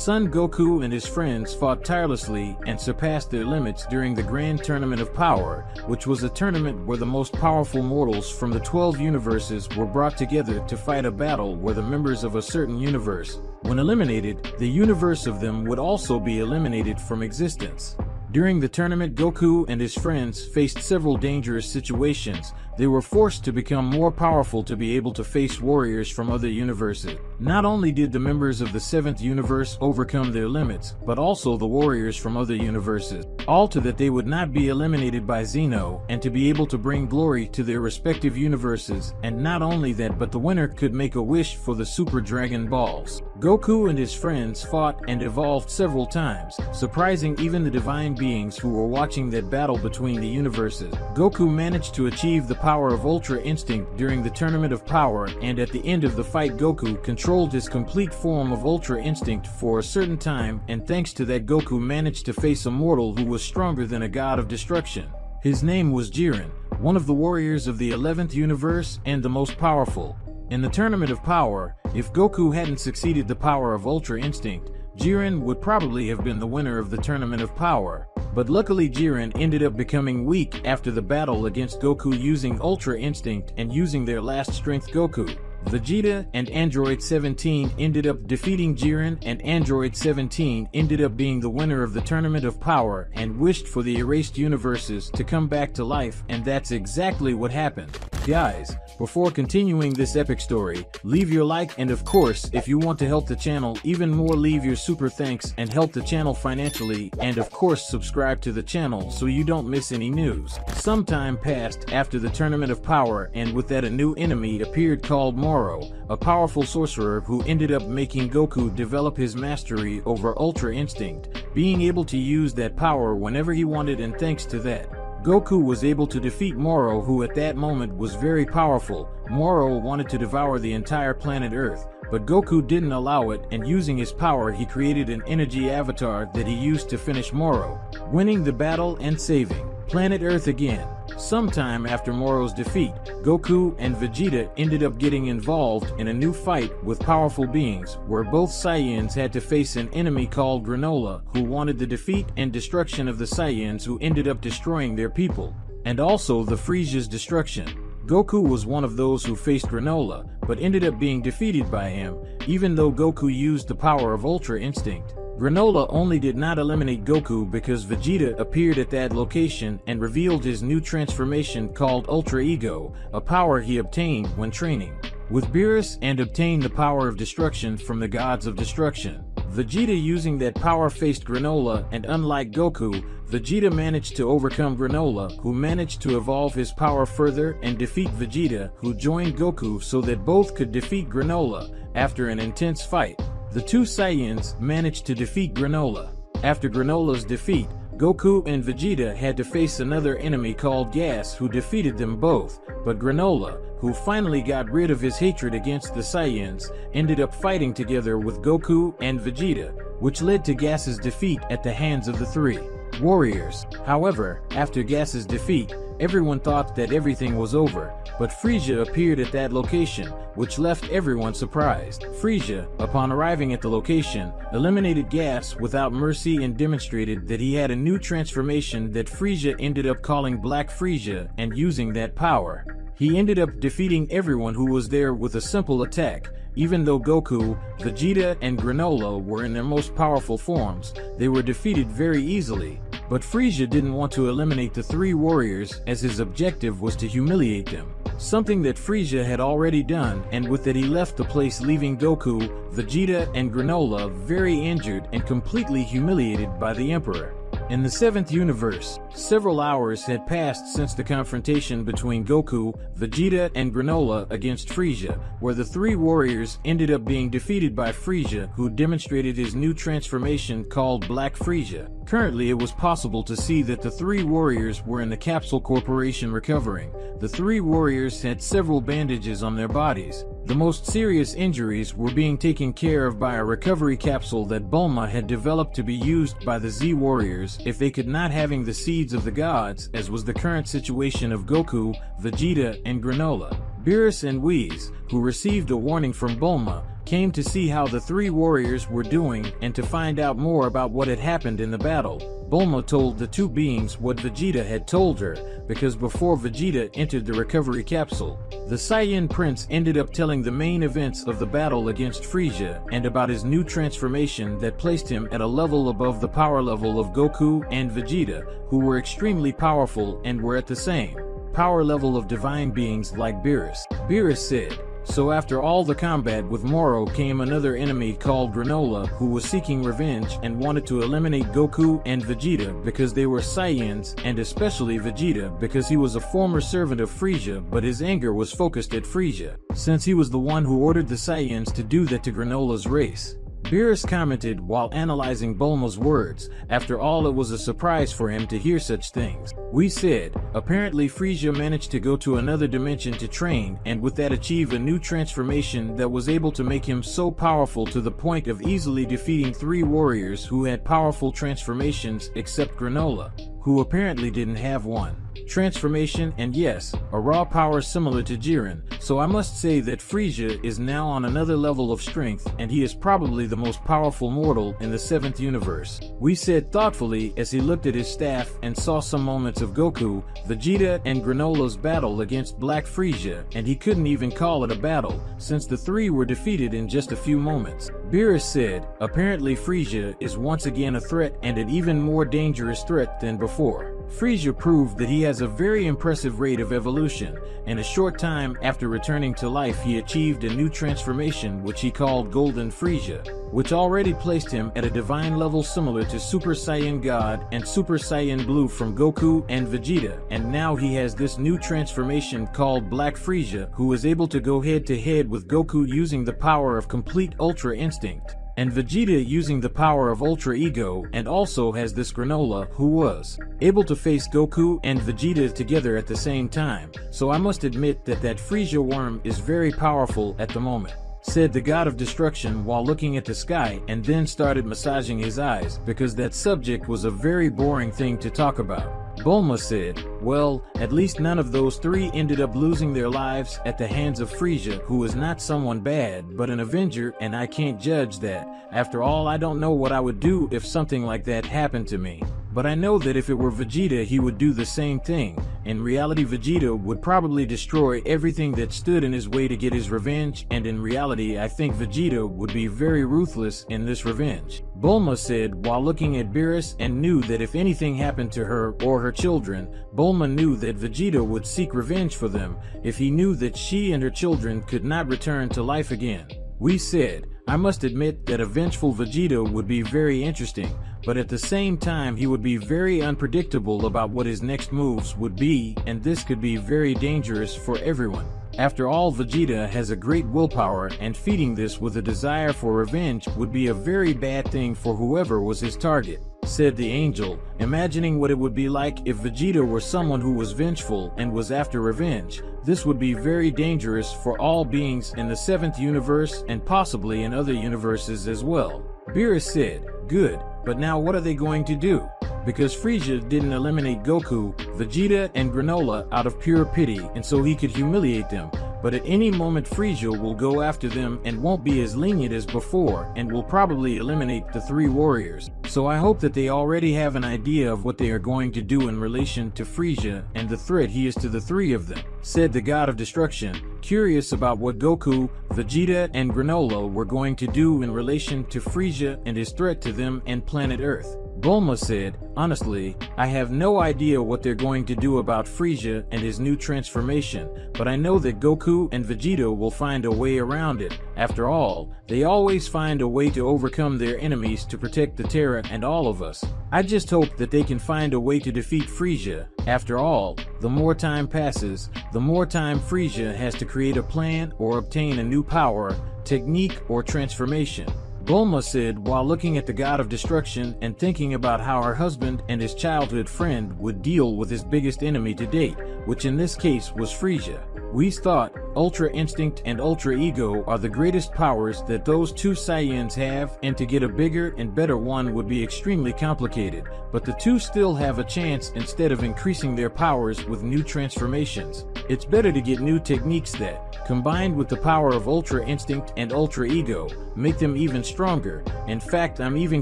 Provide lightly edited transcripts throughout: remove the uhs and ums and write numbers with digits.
Son Goku and his friends fought tirelessly and surpassed their limits during the Grand Tournament of Power, which was a tournament where the most powerful mortals from the 12 universes were brought together to fight a battle where the members of a certain universe, when eliminated, the universe of them would also be eliminated from existence. During the tournament, Goku and his friends faced several dangerous situations. They were forced to become more powerful to be able to face warriors from other universes. Not only did the members of the 7th universe overcome their limits, but also the warriors from other universes, all to that they would not be eliminated by Xeno, and to be able to bring glory to their respective universes. And not only that, but the winner could make a wish for the Super Dragon Balls. Goku and his friends fought and evolved several times, surprising even the divine beings who were watching that battle between the universes. Goku managed to achieve the power of Ultra Instinct during the Tournament of Power, and at the end of the fight Goku controlled his complete form of Ultra Instinct for a certain time, and thanks to that Goku managed to face a mortal who was stronger than a god of destruction. His name was Jiren, one of the warriors of the 11th universe and the most powerful. In the Tournament of Power, if Goku hadn't succeeded the power of Ultra Instinct, Jiren would probably have been the winner of the Tournament of Power. But luckily Jiren ended up becoming weak after the battle against Goku using Ultra Instinct and using their last strength Goku. Vegeta and Android 17 ended up defeating Jiren, and Android 17 ended up being the winner of the Tournament of Power and wished for the erased universes to come back to life, and that's exactly what happened. Guys, before continuing this epic story, leave your like, and of course, if you want to help the channel even more, leave your super thanks and help the channel financially, and of course subscribe to the channel so you don't miss any news. Some time passed after the Tournament of Power, and with that a new enemy appeared called Moro, a powerful sorcerer who ended up making Goku develop his mastery over Ultra Instinct, being able to use that power whenever he wanted, and thanks to that, Goku was able to defeat Moro, who at that moment was very powerful. Moro wanted to devour the entire planet Earth, but Goku didn't allow it, and using his power he created an energy avatar that he used to finish Moro, winning the battle and saving planet Earth again. Sometime after Moro's defeat, Goku and Vegeta ended up getting involved in a new fight with powerful beings, where both Saiyans had to face an enemy called Granola, who wanted the defeat and destruction of the Saiyans, who ended up destroying their people, and also the Frieza's destruction. Goku was one of those who faced Granola, but ended up being defeated by him, even though Goku used the power of Ultra Instinct. Granola only did not eliminate Goku because Vegeta appeared at that location and revealed his new transformation called Ultra Ego, a power he obtained when training with Beerus and obtained the power of destruction from the gods of destruction. Vegeta using that power faced Granola, and unlike Goku, Vegeta managed to overcome Granola, who managed to evolve his power further and defeat Vegeta, who joined Goku so that both could defeat Granola. After an intense fight, the two Saiyans managed to defeat Granola. After Granola's defeat, Goku and Vegeta had to face another enemy called Gas, who defeated them both, but Granola, who finally got rid of his hatred against the Saiyans, ended up fighting together with Goku and Vegeta, which led to Gas's defeat at the hands of the three warriors. However, after Gas's defeat, everyone thought that everything was over, but Frieza appeared at that location, which left everyone surprised. Frieza, upon arriving at the location, eliminated Gas without mercy and demonstrated that he had a new transformation that Frieza ended up calling Black Frieza, and using that power, he ended up defeating everyone who was there with a simple attack. Even though Goku, Vegeta, and Granola were in their most powerful forms, they were defeated very easily. But Frieza didn't want to eliminate the three warriors, as his objective was to humiliate them, something that Frieza had already done, and with that he left the place, leaving Goku, Vegeta, and Granola very injured and completely humiliated by the Emperor. In the 7th universe, several hours had passed since the confrontation between Goku, Vegeta, and Granola against Frieza, where the three warriors ended up being defeated by Frieza, who demonstrated his new transformation called Black Frieza. Currently, it was possible to see that the three warriors were in the Capsule Corporation recovering. The three warriors had several bandages on their bodies. The most serious injuries were being taken care of by a recovery capsule that Bulma had developed to be used by the Z Warriors if they could not having the seeds of the gods, as was the current situation of Goku, Vegeta, and Granola. Beerus and Whis, who received a warning from Bulma, came to see how the three warriors were doing and to find out more about what had happened in the battle. Bulma told the two beings what Vegeta had told her, because before Vegeta entered the recovery capsule, the Saiyan Prince ended up telling the main events of the battle against Frieza and about his new transformation that placed him at a level above the power level of Goku and Vegeta, who were extremely powerful and were at the same power level of divine beings like Beerus. Beerus said, "So after all the combat with Moro came another enemy called Granola who was seeking revenge and wanted to eliminate Goku and Vegeta because they were Saiyans, and especially Vegeta because he was a former servant of Frieza, but his anger was focused at Frieza, since he was the one who ordered the Saiyans to do that to Granola's race." Beerus commented while analyzing Bulma's words, "After all, it was a surprise for him to hear such things." We said, "Apparently Frieza managed to go to another dimension to train and with that achieve a new transformation that was able to make him so powerful to the point of easily defeating three warriors who had powerful transformations except Granola, who apparently didn't have one transformation, and yes, a raw power similar to Jiren, so I must say that Frieza is now on another level of strength and he is probably the most powerful mortal in the 7th universe." We said thoughtfully as he looked at his staff and saw some moments of Goku, Vegeta and Granola's battle against Black Frieza, and he couldn't even call it a battle, since the three were defeated in just a few moments. Beerus said, "Apparently Frieza is once again a threat, and an even more dangerous threat than before." Frieza proved that he has a very impressive rate of evolution. In a short time after returning to life, he achieved a new transformation which he called Golden Frieza, which already placed him at a divine level similar to Super Saiyan God and Super Saiyan Blue from Goku and Vegeta, and now he has this new transformation called Black Frieza, who is able to go head to head with Goku using the power of complete Ultra Instinct, and Vegeta using the power of Ultra Ego, and also has this Granola who was able to face Goku and Vegeta together at the same time, so I must admit that Frieza worm is very powerful at the moment," said the God of Destruction while looking at the sky, and then started massaging his eyes because that subject was a very boring thing to talk about. Bulma said, "Well, at least none of those three ended up losing their lives at the hands of Frieza, who is not someone bad but an Avenger, and I can't judge that. After all, I don't know what I would do if something like that happened to me. But I know that if it were Vegeta, he would do the same thing. In reality, Vegeta would probably destroy everything that stood in his way to get his revenge, and in reality, I think Vegeta would be very ruthless in this revenge," Bulma said while looking at Beerus, and knew that if anything happened to her or her children, Bulma knew that Vegeta would seek revenge for them if he knew that she and her children could not return to life again. We said, "I must admit that a vengeful Vegeta would be very interesting, but at the same time he would be very unpredictable about what his next moves would be, and this could be very dangerous for everyone. After all, Vegeta has a great willpower, and feeding this with a desire for revenge would be a very bad thing for whoever was his target," said the angel, imagining what it would be like if Vegeta were someone who was vengeful and was after revenge. This would be very dangerous for all beings in the 7th universe and possibly in other universes as well. Beerus said, "Good, but now what are they going to do? Because Frieza didn't eliminate Goku, Vegeta, and Granola out of pure pity and so he could humiliate them, but at any moment Frieza will go after them and won't be as lenient as before and will probably eliminate the three warriors. So I hope that they already have an idea of what they are going to do in relation to Frieza and the threat he is to the three of them," said the God of Destruction, curious about what Goku, Vegeta, and Granola were going to do in relation to Frieza and his threat to them and planet Earth. Bulma said, "Honestly, I have no idea what they're going to do about Frieza and his new transformation, but I know that Goku and Vegeta will find a way around it. After all, they always find a way to overcome their enemies to protect the Terra and all of us. I just hope that they can find a way to defeat Frieza. After all, the more time passes, the more time Frieza has to create a plan or obtain a new power, technique, or transformation," Bulma said while looking at the God of Destruction and thinking about how her husband and his childhood friend would deal with his biggest enemy to date, which in this case was Frieza. Whis thought Ultra Instinct and Ultra Ego are the greatest powers that those two Saiyans have, and to get a bigger and better one would be extremely complicated, but the two still have a chance instead of increasing their powers with new transformations. It's better to get new techniques that, combined with the power of Ultra Instinct and Ultra Ego, make them even stronger. In fact, I'm even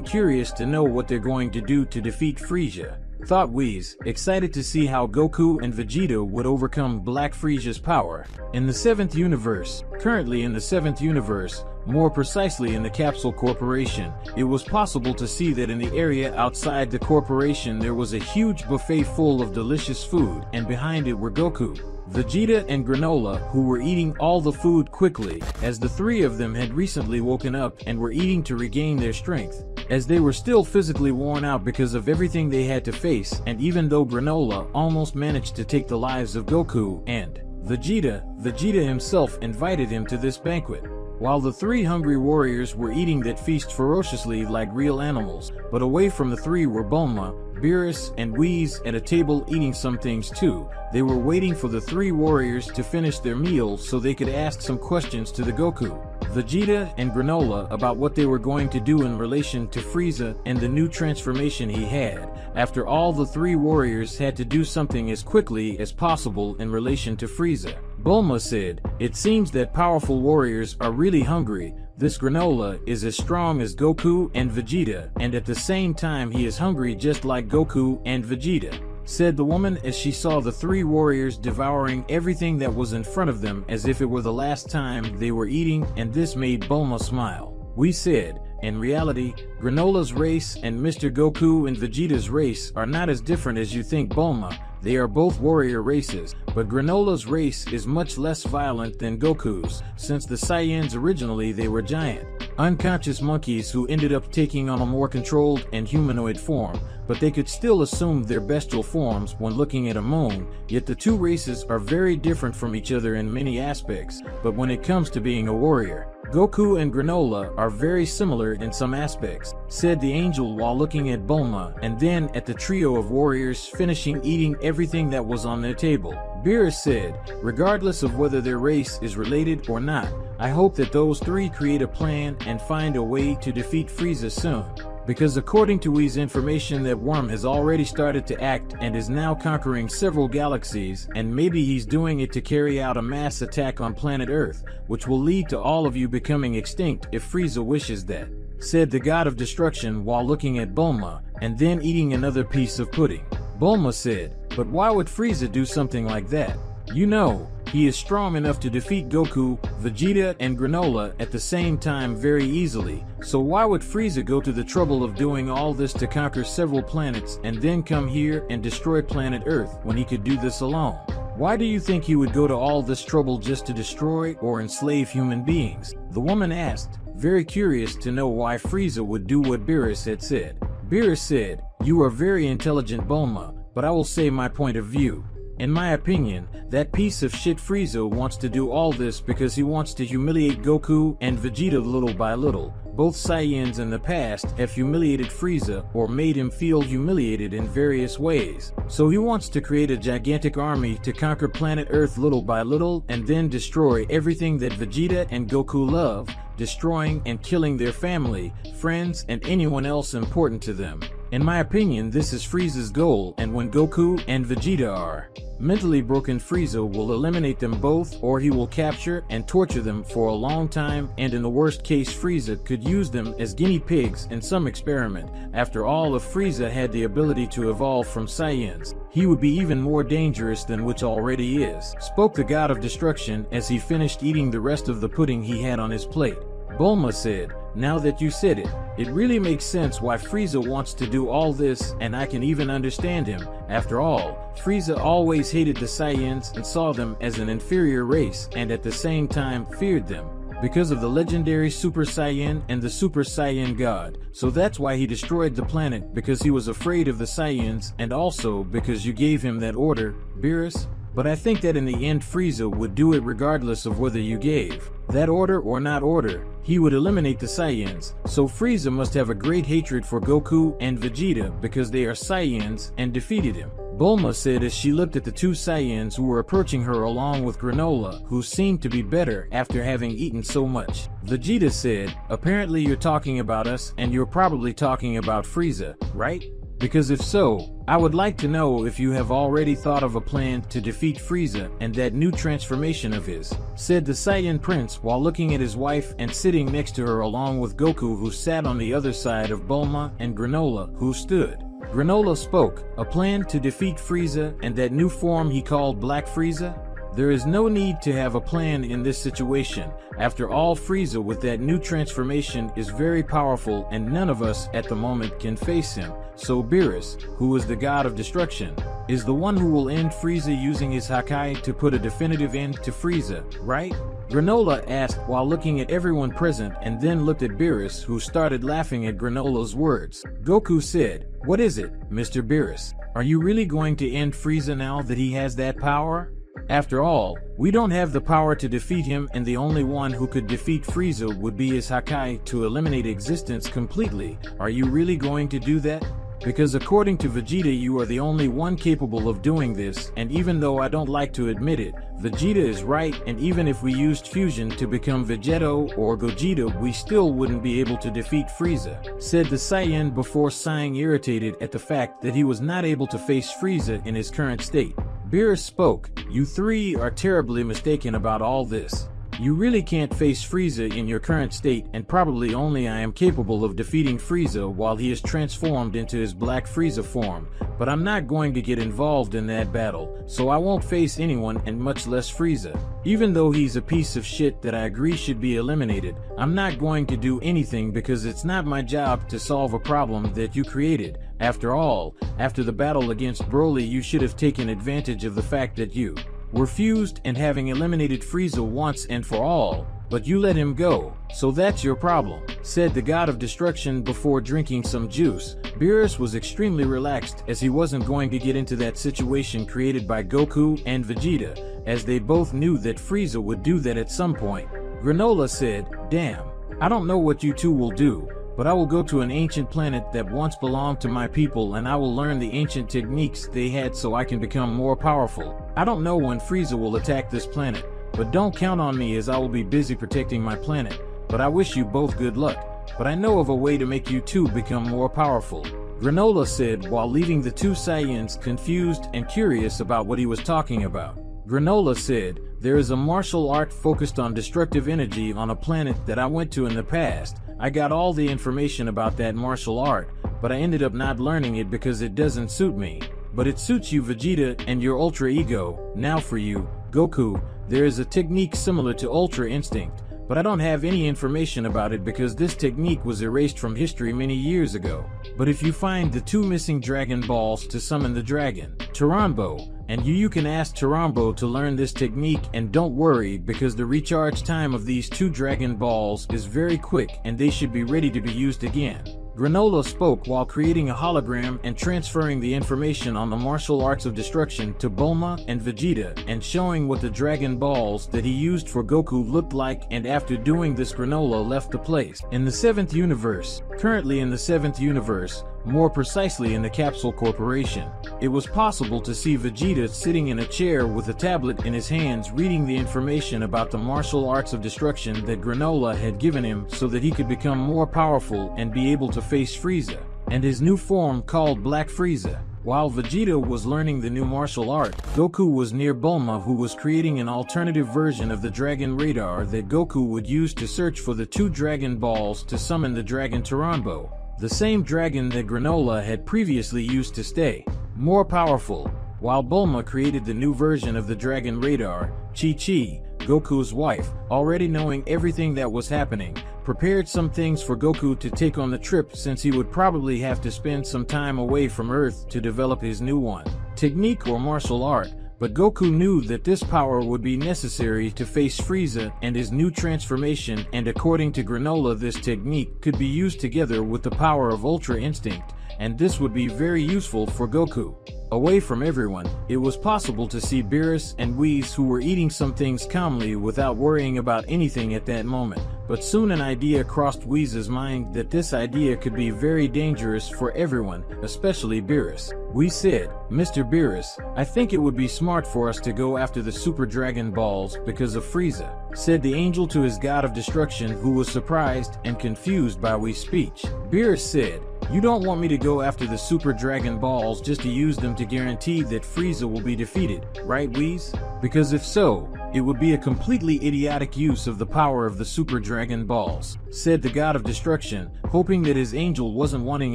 curious to know what they're going to do to defeat Frieza, thought Whis, excited to see how Goku and Vegeta would overcome Black Frieza's power. In the 7th universe, currently in the 7th universe, more precisely in the Capsule Corporation, it was possible to see that in the area outside the corporation there was a huge buffet full of delicious food, and behind it were Goku, Vegeta and Granola, who were eating all the food quickly, as the three of them had recently woken up and were eating to regain their strength, as they were still physically worn out because of everything they had to face. And even though Granola almost managed to take the lives of Goku and Vegeta himself invited him to this banquet. While the three hungry warriors were eating that feast ferociously like real animals, but away from the three were Bulma, Beerus, and Whis at a table eating some things too. They were waiting for the three warriors to finish their meal so they could ask some questions to the Goku, Vegeta, and Granola about what they were going to do in relation to Frieza and the new transformation he had. After all, the three warriors had to do something as quickly as possible in relation to Frieza. Bulma said, "It seems that powerful warriors are really hungry. This Granola is as strong as Goku and Vegeta, and at the same time he is hungry just like Goku and Vegeta," said the woman as she saw the three warriors devouring everything that was in front of them as if it were the last time they were eating, and this made Bulma smile. We said, "In reality, Granola's race and Mr. Goku and Vegeta's race are not as different as you think, Bulma. They are both warrior races, but Granola's race is much less violent than Goku's, since the Saiyans originally they were giant, unconscious monkeys who ended up taking on a more controlled and humanoid form, but they could still assume their bestial forms when looking at a moon. Yet the two races are very different from each other in many aspects, but when it comes to being a warrior, Goku and Granola are very similar in some aspects," said the angel while looking at Bulma and then at the trio of warriors finishing eating everything that was on their table. Beerus said, "Regardless of whether their race is related or not, I hope that those three create a plan and find a way to defeat Frieza soon. Because according to Whis' information, that worm has already started to act and is now conquering several galaxies, and maybe he's doing it to carry out a mass attack on planet Earth, which will lead to all of you becoming extinct if Frieza wishes that," said the god of destruction while looking at Bulma and then eating another piece of pudding. Bulma said, "But why would Frieza do something like that? You know, he is strong enough to defeat Goku, Vegeta, and Granola at the same time very easily, so why would Frieza go to the trouble of doing all this to conquer several planets and then come here and destroy planet Earth when he could do this alone? Why do you think he would go to all this trouble just to destroy or enslave human beings?" the woman asked, very curious to know why Frieza would do what Beerus had said. Beerus said, "You are very intelligent, Bulma, but I will say my point of view. In my opinion, that piece of shit Frieza wants to do all this because he wants to humiliate Goku and Vegeta little by little. Both Saiyans in the past have humiliated Frieza or made him feel humiliated in various ways. So he wants to create a gigantic army to conquer planet Earth little by little and then destroy everything that Vegeta and Goku love, destroying and killing their family, friends, and anyone else important to them. In my opinion, this is Frieza's goal, and when Goku and Vegeta are mentally broken, Frieza will eliminate them both, or he will capture and torture them for a long time, and in the worst case Frieza could use them as guinea pigs in some experiment. After all, if Frieza had the ability to evolve from Saiyans, he would be even more dangerous than which already is," spoke the god of destruction as he finished eating the rest of the pudding he had on his plate. Bulma said, "Now that you said it, it really makes sense why Frieza wants to do all this, and I can even understand him. After all, Frieza always hated the Saiyans and saw them as an inferior race, and at the same time feared them because of the legendary Super Saiyan and the Super Saiyan God. So that's why he destroyed the planet, because he was afraid of the Saiyans, and also because you gave him that order, Beerus. But I think that in the end Frieza would do it regardless of whether you gave that order or not order. He would eliminate the Saiyans. So Frieza must have a great hatred for Goku and Vegeta because they are Saiyans and defeated him." Bulma said as she looked at the two Saiyans who were approaching her along with Granola, who seemed to be better after having eaten so much. Vegeta said, "Apparently you're talking about us, and you're probably talking about Frieza, right? Because if so, I would like to know if you have already thought of a plan to defeat Frieza and that new transformation of his," said the Saiyan Prince while looking at his wife and sitting next to her along with Goku, who sat on the other side of Bulma, and Granola, who stood. Granola spoke, "A plan to defeat Frieza and that new form he called Black Frieza? There is no need to have a plan in this situation. After all, Frieza with that new transformation is very powerful and none of us at the moment can face him. So Beerus, who is the god of destruction, is the one who will end Frieza using his Hakai to put a definitive end to Frieza, right?" Granola asked while looking at everyone present and then looked at Beerus, who started laughing at Granola's words. Goku said, "What is it, Mr. Beerus? Are you really going to end Frieza now that he has that power? After all, we don't have the power to defeat him, and the only one who could defeat Frieza would be his Hakai to eliminate existence completely. Are you really going to do that? Because according to Vegeta, you are the only one capable of doing this, and even though I don't like to admit it, Vegeta is right, and even if we used fusion to become Vegeto or Gogeta, we still wouldn't be able to defeat Frieza," said the Saiyan before sighing, irritated at the fact that he was not able to face Frieza in his current state. Beerus spoke, "You three are terribly mistaken about all this. You really can't face Frieza in your current state, and probably only I am capable of defeating Frieza while he is transformed into his Black Frieza form, but I'm not going to get involved in that battle, so I won't face anyone and much less Frieza. Even though he's a piece of shit that I agree should be eliminated, I'm not going to do anything because it's not my job to solve a problem that you created. After all, after the battle against Broly, you should have taken advantage of the fact that you were fused and having eliminated Frieza once and for all, but you let him go, so that's your problem," said the god of destruction before drinking some juice. Beerus was extremely relaxed as he wasn't going to get into that situation created by Goku and Vegeta, as they both knew that Frieza would do that at some point. Granola said, "Damn, I don't know what you two will do, but I will go to an ancient planet that once belonged to my people and I will learn the ancient techniques they had so I can become more powerful. I don't know when Frieza will attack this planet, but don't count on me as I will be busy protecting my planet, but I wish you both good luck, but I know of a way to make you two become more powerful," Granola said while leaving the two Saiyans confused and curious about what he was talking about. Granola said, "There is a martial art focused on destructive energy on a planet that I went to in the past. I got all the information about that martial art, but I ended up not learning it because it doesn't suit me. But it suits you, Vegeta, and your Ultra Ego. Now for you, Goku, there is a technique similar to Ultra Instinct, but I don't have any information about it because this technique was erased from history many years ago. But if you find the two missing Dragon Balls to summon the dragon, Taranbo, and you can ask Taranbo to learn this technique, and don't worry because the recharge time of these two Dragon Balls is very quick and they should be ready to be used again." Granola spoke while creating a hologram and transferring the information on the martial arts of destruction to Bulma and Vegeta and showing what the Dragon Balls that he used for Goku looked like, and after doing this Granola left the place. In the 7th universe, currently in the 7th universe, more precisely in the Capsule Corporation, it was possible to see Vegeta sitting in a chair with a tablet in his hands reading the information about the martial arts of destruction that Granola had given him so that he could become more powerful and be able to face Frieza, and his new form called Black Frieza. While Vegeta was learning the new martial art, Goku was near Bulma, who was creating an alternative version of the Dragon Radar that Goku would use to search for the two Dragon Balls to summon the Dragon Taranbo, the same dragon that Granola had previously used to stay more powerful. While Bulma created the new version of the Dragon Radar, Chi-Chi, Goku's wife, already knowing everything that was happening, prepared some things for Goku to take on the trip since he would probably have to spend some time away from Earth to develop his new one, technique or martial art. But Goku knew that this power would be necessary to face Frieza and his new transformation, and according to Granola, this technique could be used together with the power of Ultra Instinct, and this would be very useful for Goku. Away from everyone, it was possible to see Beerus and Whis, who were eating some things calmly without worrying about anything at that moment. But soon an idea crossed Whis' mind that this idea could be very dangerous for everyone, especially Beerus. Whis said, "Mr. Beerus, I think it would be smart for us to go after the Super Dragon Balls because of Frieza," said the angel to his god of destruction, who was surprised and confused by Whis' speech. Beerus said, "You don't want me to go after the Super Dragon Balls just to use them to guarantee that Frieza will be defeated, right, Whis? Because if so, it would be a completely idiotic use of the power of the Super Dragon Balls," said the god of destruction, hoping that his angel wasn't wanting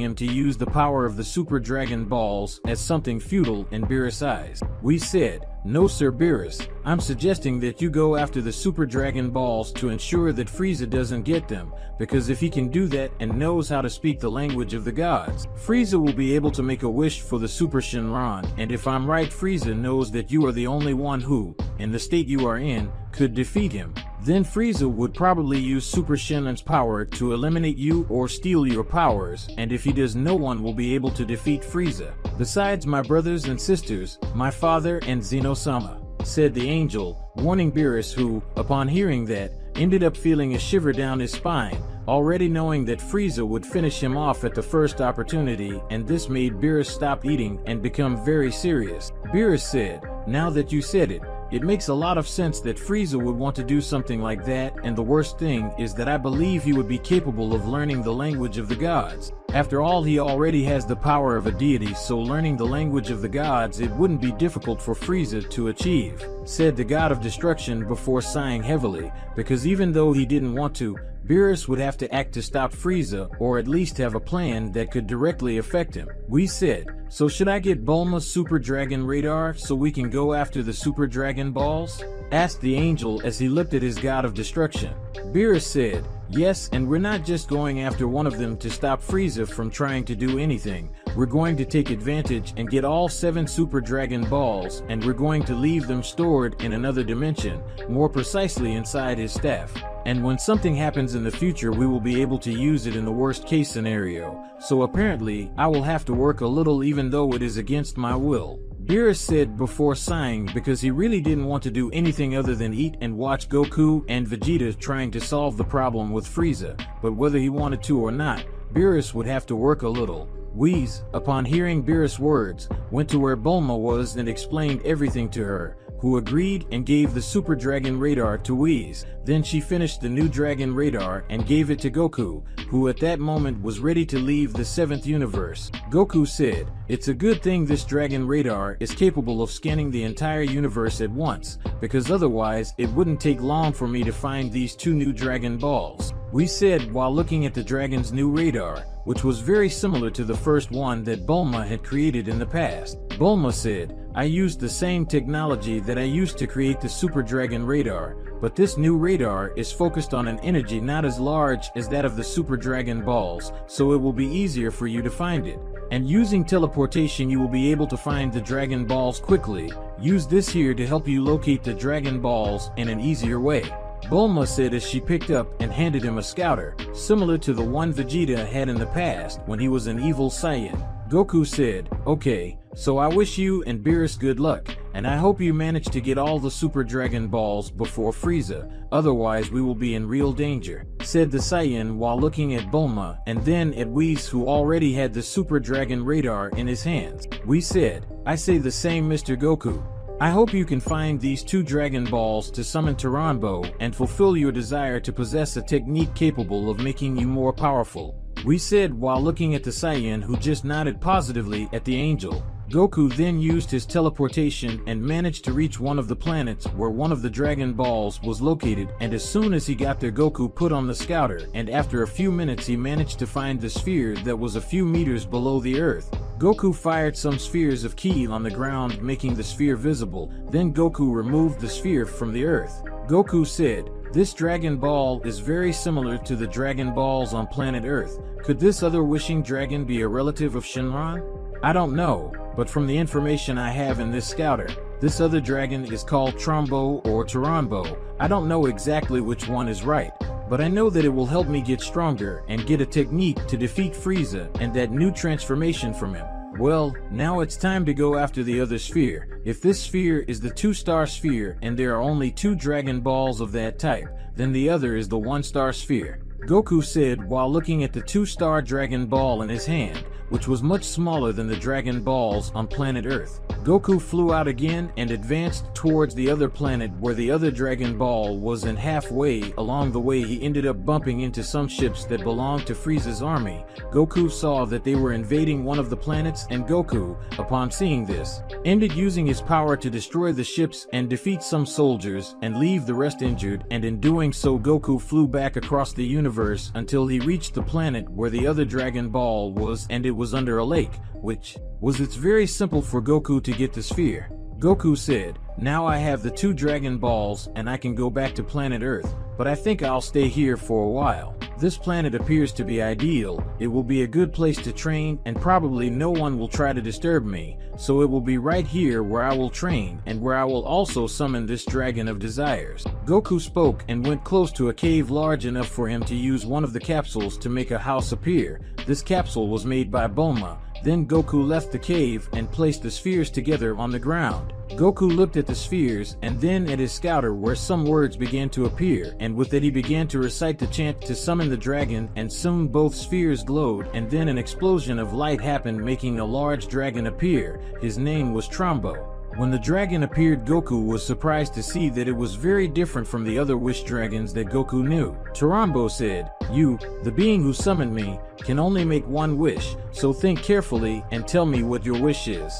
him to use the power of the Super Dragon Balls as something futile in Beerus' eyes. Whis said, "No, Sir Beerus, I'm suggesting that you go after the Super Dragon Balls to ensure that Frieza doesn't get them, because if he can do that and knows how to speak the language of the gods, Frieza will be able to make a wish for the Super Shenron, and if I'm right, Frieza knows that you are the only one who, in the state you are in, could defeat him. Then Frieza would probably use Super Shenron's power to eliminate you or steal your powers, and if he does, no one will be able to defeat Frieza. Besides my brothers and sisters, my father and Zeno-sama," said the angel, warning Beerus, who, upon hearing that, ended up feeling a shiver down his spine, already knowing that Frieza would finish him off at the first opportunity, and this made Beerus stop eating and become very serious. Beerus said, "Now that you said it, it makes a lot of sense that Frieza would want to do something like that, and the worst thing is that I believe he would be capable of learning the language of the gods. After all, he already has the power of a deity, so learning the language of the gods, it wouldn't be difficult for Frieza to achieve," said the god of destruction before sighing heavily, because even though he didn't want to, Beerus would have to act to stop Frieza, or at least have a plan that could directly affect him. We said, "So should I get Bulma's Super Dragon Radar so we can go after the Super Dragon Balls?" asked the angel as he looked at his god of destruction. Beerus said, "Yes, and we're not just going after one of them to stop Frieza from trying to do anything. We're going to take advantage and get all 7 Super Dragon Balls, and we're going to leave them stored in another dimension, more precisely inside his staff. And when something happens in the future, we will be able to use it in the worst case scenario. So apparently, I will have to work a little even though it is against my will." Beerus said before sighing, because he really didn't want to do anything other than eat and watch Goku and Vegeta trying to solve the problem with Frieza, but whether he wanted to or not, Beerus would have to work a little. Whis, upon hearing Beerus' words, went to where Bulma was and explained everything to her, who agreed and gave the Super Dragon Radar to Whis. Then she finished the new Dragon Radar and gave it to Goku, who at that moment was ready to leave the 7th universe. Goku said, "It's a good thing this Dragon Radar is capable of scanning the entire universe at once, because otherwise it wouldn't take long for me to find these 2 new Dragon Balls," we said while looking at the Dragon's new radar, which was very similar to the first one that Bulma had created in the past. Bulma said, "I used the same technology that I used to create the Super Dragon Radar, but this new radar is focused on an energy not as large as that of the Super Dragon Balls, so it will be easier for you to find it. And using teleportation you will be able to find the Dragon Balls quickly. Use this here to help you locate the Dragon Balls in an easier way," Bulma said as she picked up and handed him a scouter, similar to the one Vegeta had in the past when he was an evil Saiyan. Goku said, "Okay, so I wish you and Beerus good luck, and I hope you manage to get all the Super Dragon Balls before Frieza, otherwise we will be in real danger," said the Saiyan while looking at Bulma and then at Whis, who already had the Super Dragon Radar in his hands. We said, "I say the same, Mr. Goku. I hope you can find these 2 Dragon Balls to summon Taranbo and fulfill your desire to possess a technique capable of making you more powerful," we said while looking at the Saiyan, who just nodded positively at the angel. Goku then used his teleportation and managed to reach one of the planets where one of the Dragon Balls was located, and as soon as he got there, Goku put on the scouter, and after a few minutes he managed to find the sphere that was a few meters below the Earth. Goku fired some spheres of ki on the ground, making the sphere visible. Then Goku removed the sphere from the Earth. Goku said, "This Dragon Ball is very similar to the Dragon Balls on planet Earth. Could this other wishing dragon be a relative of Shenron? I don't know, but from the information I have in this scouter, this other dragon is called Trombo or Taranbo. I don't know exactly which one is right, but I know that it will help me get stronger and get a technique to defeat Frieza and that new transformation from him." Well, now it's time to go after the other sphere. If this sphere is the 2-star sphere and there are only 2 Dragon Balls of that type, then the other is the 1-star sphere," Goku said while looking at the 2-star Dragon Ball in his hand, which was much smaller than the Dragon Balls on planet Earth. Goku flew out again and advanced towards the other planet where the other Dragon Ball was, and halfway along the way he ended up bumping into some ships that belonged to Frieza's army. Goku saw that they were invading one of the planets, and Goku, upon seeing this, ended using his power to destroy the ships and defeat some soldiers and leave the rest injured, and in doing so Goku flew back across the universe until he reached the planet where the other Dragon Ball was, and it was under a lake, which it's very simple for Goku to get the sphere. Goku said, "Now I have the 2 Dragon Balls and I can go back to planet Earth, but I think I'll stay here for a while. This planet appears to be ideal, it will be a good place to train, and probably no one will try to disturb me, so it will be right here where I will train and where I will also summon this Dragon of Desires." Goku spoke and went close to a cave large enough for him to use one of the capsules to make a house appear. This capsule was made by Bulma. Then Goku left the cave and placed the spheres together on the ground. Goku looked at the spheres and then at his scouter where some words began to appear, and with it he began to recite the chant to summon the dragon, and soon both spheres glowed, and then an explosion of light happened, making a large dragon appear. His name was Trombo. When the dragon appeared, Goku was surprised to see that it was very different from the other wish dragons that Goku knew. Trombo said, "You, the being who summoned me, can only make one wish, so think carefully and tell me what your wish is."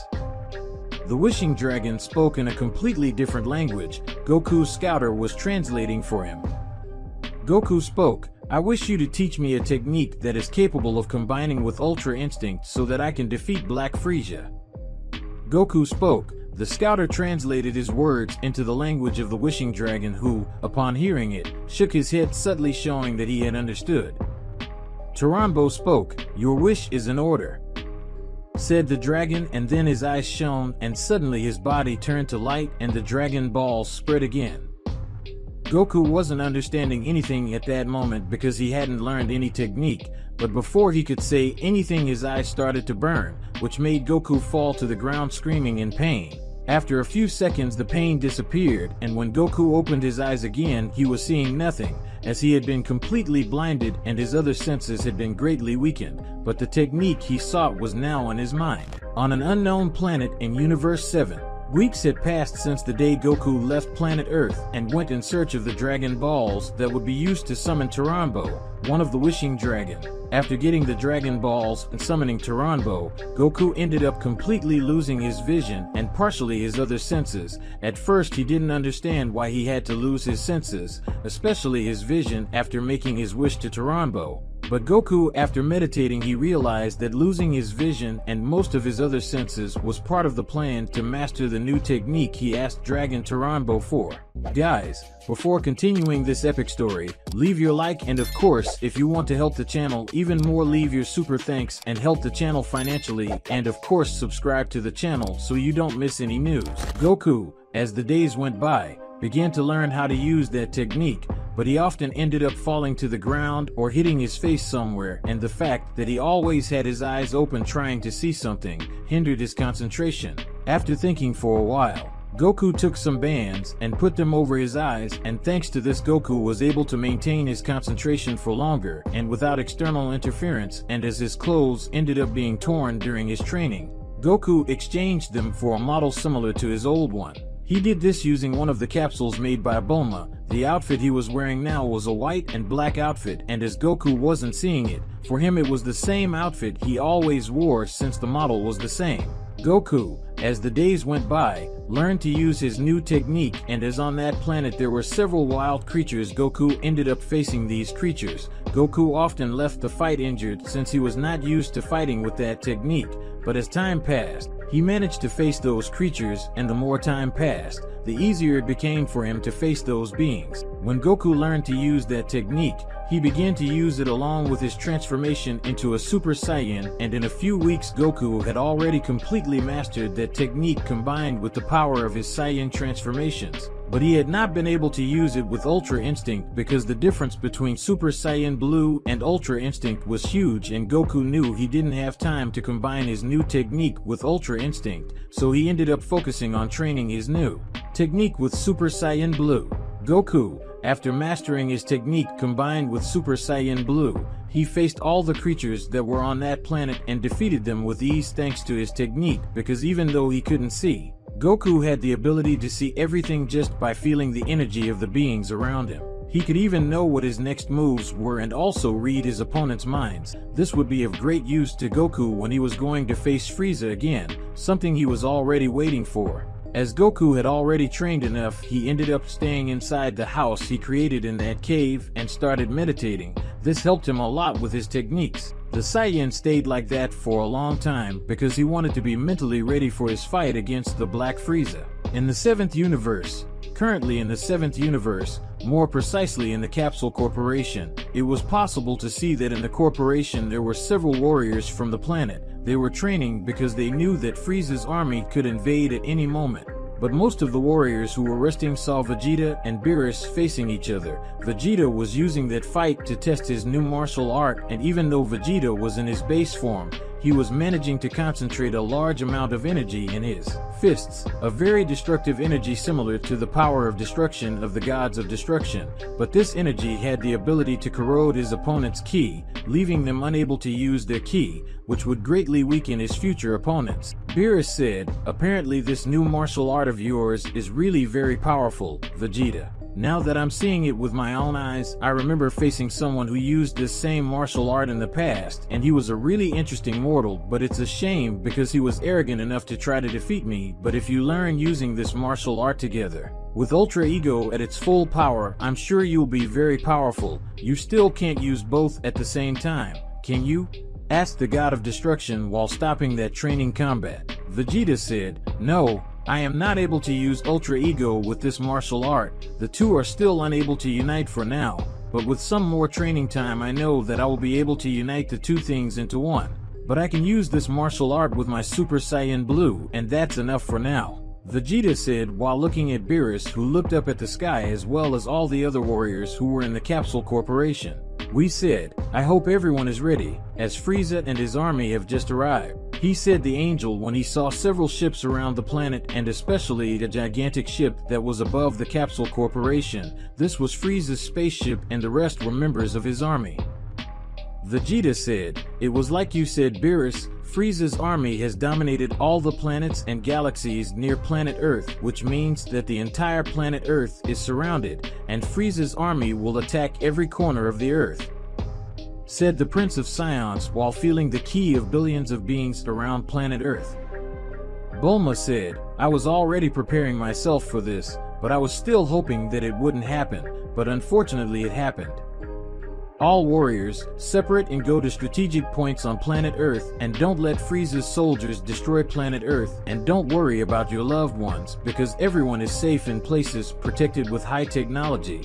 The wishing dragon spoke in a completely different language. Goku's scouter was translating for him. Goku spoke, "I wish you to teach me a technique that is capable of combining with Ultra Instinct so that I can defeat Black Frieza." Goku spoke. The scouter translated his words into the language of the wishing dragon, who, upon hearing it, shook his head subtly, showing that he had understood. Trombo spoke, "Your wish is in order," said the dragon, and then his eyes shone and suddenly his body turned to light and the Dragon Balls spread again. Goku wasn't understanding anything at that moment because he hadn't learned any technique, but before he could say anything his eyes started to burn, which made Goku fall to the ground screaming in pain. After a few seconds the pain disappeared, and when Goku opened his eyes again he was seeing nothing, as he had been completely blinded and his other senses had been greatly weakened, but the technique he sought was now on his mind. On an unknown planet in Universe 7, weeks had passed since the day Goku left planet Earth and went in search of the Dragon Balls that would be used to summon Trombo, one of the wishing dragon. After getting the Dragon Balls and summoning Trombo, Goku ended up completely losing his vision and partially his other senses. At first he didn't understand why he had to lose his senses, especially his vision, after making his wish to Trombo. But Goku, after meditating, he realized that losing his vision and most of his other senses was part of the plan to master the new technique he asked Dragon Trombo for. Guys, before continuing this epic story, leave your like, and of course, if you want to help the channel even more, leave your super thanks and help the channel financially, and of course subscribe to the channel so you don't miss any news. Goku, as the days went by, began to learn how to use that technique, but he often ended up falling to the ground or hitting his face somewhere, and the fact that he always had his eyes open trying to see something hindered his concentration. After thinking for a while, Goku took some bands and put them over his eyes, and thanks to this Goku was able to maintain his concentration for longer and without external interference, and as his clothes ended up being torn during his training, Goku exchanged them for a model similar to his old one. He did this using one of the capsules made by Bulma. The outfit he was wearing now was a white and black outfit, and as Goku wasn't seeing it, for him it was the same outfit he always wore since the model was the same. Goku, as the days went by, learned to use his new technique, and as on that planet there were several wild creatures, Goku ended up facing these creatures. Goku often left the fight injured since he was not used to fighting with that technique, but as time passed, he managed to face those creatures, and the more time passed, the easier it became for him to face those beings. When Goku learned to use that technique, he began to use it along with his transformation into a Super Saiyan, and in a few weeks Goku had already completely mastered that technique combined with the power of his Saiyan transformations. but he had not been able to use it with Ultra Instinct because the difference between Super Saiyan Blue and Ultra Instinct was huge, and Goku knew he didn't have time to combine his new technique with Ultra Instinct, so he ended up focusing on training his new technique with Super Saiyan Blue. Goku, after mastering his technique combined with Super Saiyan Blue, he faced all the creatures that were on that planet and defeated them with ease thanks to his technique, because even though he couldn't see, Goku had the ability to see everything just by feeling the energy of the beings around him. He could even know what his next moves were and also read his opponent's minds. This would be of great use to Goku when he was going to face Frieza again, something he was already waiting for. As Goku had already trained enough, he ended up staying inside the house he created in that cave and started meditating. This helped him a lot with his techniques. The Saiyan stayed like that for a long time because he wanted to be mentally ready for his fight against the Black Frieza. In the 7th universe, currently in the 7th universe, more precisely in the Capsule Corporation, it was possible to see that in the corporation there were several warriors from the planet. They were training because they knew that Frieza's army could invade at any moment. But most of the warriors who were resting saw Vegeta and Beerus facing each other. Vegeta was using that fight to test his new martial art, and even though Vegeta was in his base form, he was managing to concentrate a large amount of energy in his fists, a very destructive energy similar to the power of destruction of the gods of destruction, but this energy had the ability to corrode his opponent's ki, leaving them unable to use their ki, which would greatly weaken his future opponents. Beerus said, "Apparently this new martial art of yours is really very powerful, Vegeta. Now that I'm seeing it with my own eyes, I remember facing someone who used this same martial art in the past, and he was a really interesting mortal, but it's a shame because he was arrogant enough to try to defeat me. But if you learn using this martial art together, with Ultra Ego at its full power, I'm sure you'll be very powerful. You still can't use both at the same time, can you?" asked the God of Destruction while stopping that training combat. Vegeta said, "No, I am not able to use Ultra Ego with this martial art. The two are still unable to unite for now, but with some more training time I know that I will be able to unite the two things into one. But I can use this martial art with my Super Saiyan Blue, and that's enough for now," Vegeta said while looking at Beerus, who looked up at the sky, as well as all the other warriors who were in the Capsule Corporation. Whis said, "I hope everyone is ready, as Frieza and his army have just arrived," he said the angel when he saw several ships around the planet, and especially a gigantic ship that was above the Capsule Corporation. This was Frieza's spaceship and the rest were members of his army. Vegeta said, "It was like you said, Beerus. Frieza's army has dominated all the planets and galaxies near planet Earth, which means that the entire planet Earth is surrounded, and Frieza's army will attack every corner of the Earth," said the Prince of Science while feeling the ki of billions of beings around planet Earth. Bulma said, "I was already preparing myself for this, but I was still hoping that it wouldn't happen, but unfortunately it happened. All warriors, separate and go to strategic points on planet Earth, and don't let Frieza's soldiers destroy planet Earth, and don't worry about your loved ones, because everyone is safe in places protected with high technology."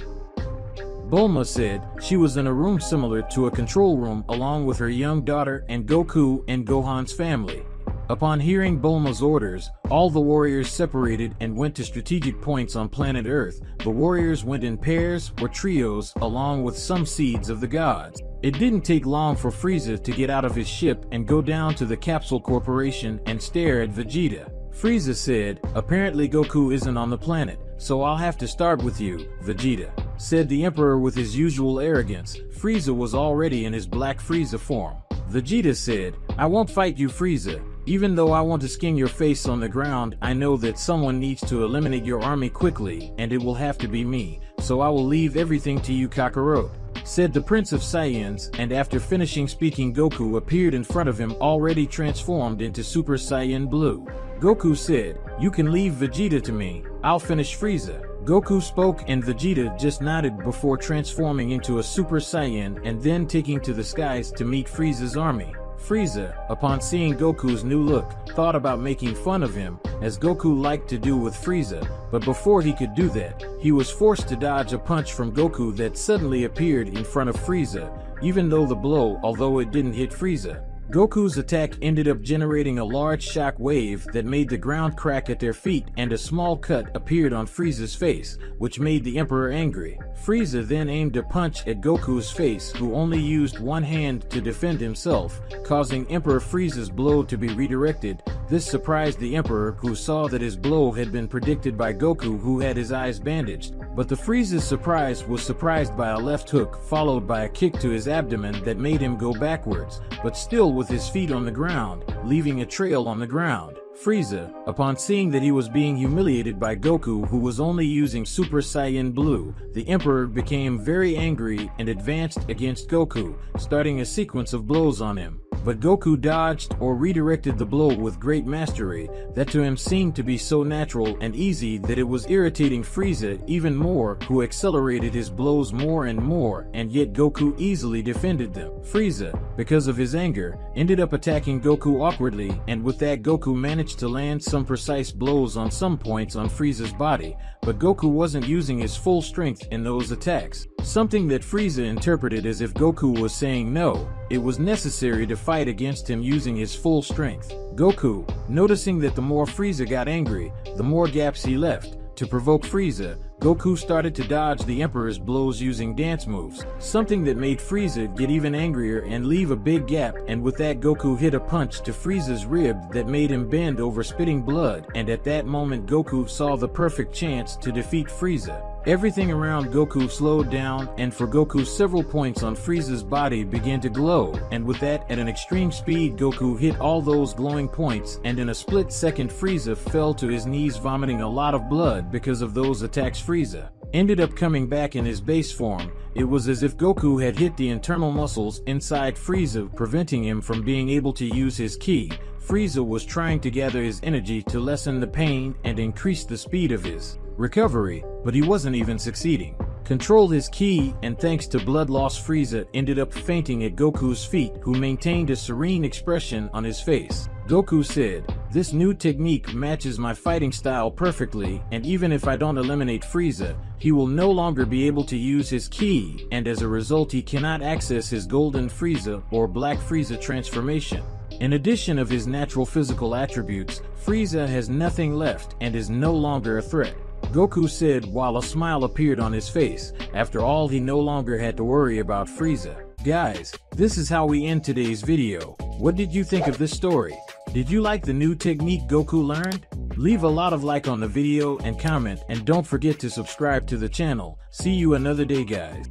Bulma said she was in a room similar to a control room along with her young daughter and Goku and Gohan's family. Upon hearing Bulma's orders, all the warriors separated and went to strategic points on planet Earth. The warriors went in pairs or trios along with some seeds of the gods. It didn't take long for Frieza to get out of his ship and go down to the Capsule Corporation and stare at Vegeta. Frieza said, "Apparently Goku isn't on the planet, so I'll have to start with you, Vegeta," said the Emperor with his usual arrogance. Frieza was already in his Black Frieza form. Vegeta said, "I won't fight you, Frieza. Even though I want to skin your face on the ground, I know that someone needs to eliminate your army quickly, and it will have to be me, so I will leave everything to you, Kakarot," said the Prince of Saiyans, and after finishing speaking Goku appeared in front of him already transformed into Super Saiyan Blue. Goku said, "You can leave Vegeta to me, I'll finish Frieza." Goku spoke and Vegeta just nodded before transforming into a Super Saiyan and then taking to the skies to meet Frieza's army. Frieza, upon seeing Goku's new look, thought about making fun of him, as Goku liked to do with Frieza, but before he could do that, he was forced to dodge a punch from Goku that suddenly appeared in front of Frieza, even though the blow, although it didn't hit Frieza, Goku's attack ended up generating a large shock wave that made the ground crack at their feet, and a small cut appeared on Frieza's face, which made the Emperor angry. Frieza then aimed a punch at Goku's face, who only used one hand to defend himself, causing Emperor Frieza's blow to be redirected. This surprised the Emperor, who saw that his blow had been predicted by Goku, who had his eyes bandaged. But the Frieza's surprise was surprised by a left hook, followed by a kick to his abdomen that made him go backwards, but still with his feet on the ground, leaving a trail on the ground. Frieza, upon seeing that he was being humiliated by Goku, who was only using Super Saiyan Blue, the Emperor became very angry and advanced against Goku, starting a sequence of blows on him. But Goku dodged or redirected the blow with great mastery that to him seemed to be so natural and easy that it was irritating Frieza even more, who accelerated his blows more and more, and yet Goku easily defended them. Frieza, because of his anger, ended up attacking Goku awkwardly, and with that Goku managed to land some precise blows on some points on Frieza's body, but Goku wasn't using his full strength in those attacks, something that Frieza interpreted as if Goku was saying no, it was necessary to fight against him using his full strength. Goku, noticing that the more Frieza got angry, the more gaps he left. To provoke Frieza, Goku started to dodge the Emperor's blows using dance moves, something that made Frieza get even angrier and leave a big gap, and with that Goku hit a punch to Frieza's rib that made him bend over, spitting blood, and at that moment Goku saw the perfect chance to defeat Frieza. Everything around Goku slowed down, and for Goku several points on Frieza's body began to glow, and with that at an extreme speed Goku hit all those glowing points, and in a split second Frieza fell to his knees vomiting a lot of blood because of those attacks. Frieza ended up coming back in his base form. It was as if Goku had hit the internal muscles inside Frieza, preventing him from being able to use his ki. Frieza was trying to gather his energy to lessen the pain and increase the speed of his recovery, but he wasn't even succeeding. Controlled his ki, and thanks to blood loss Frieza ended up fainting at Goku's feet, who maintained a serene expression on his face. Goku said, "This new technique matches my fighting style perfectly, and even if I don't eliminate Frieza, he will no longer be able to use his ki, and as a result he cannot access his Golden Frieza or Black Frieza transformation. In addition of his natural physical attributes, Frieza has nothing left and is no longer a threat," Goku said while a smile appeared on his face. After all, he no longer had to worry about Frieza. Guys, this is how we end today's video. What did you think of this story? Did you like the new technique Goku learned? Leave a lot of like on the video and comment, and don't forget to subscribe to the channel. See you another day, guys.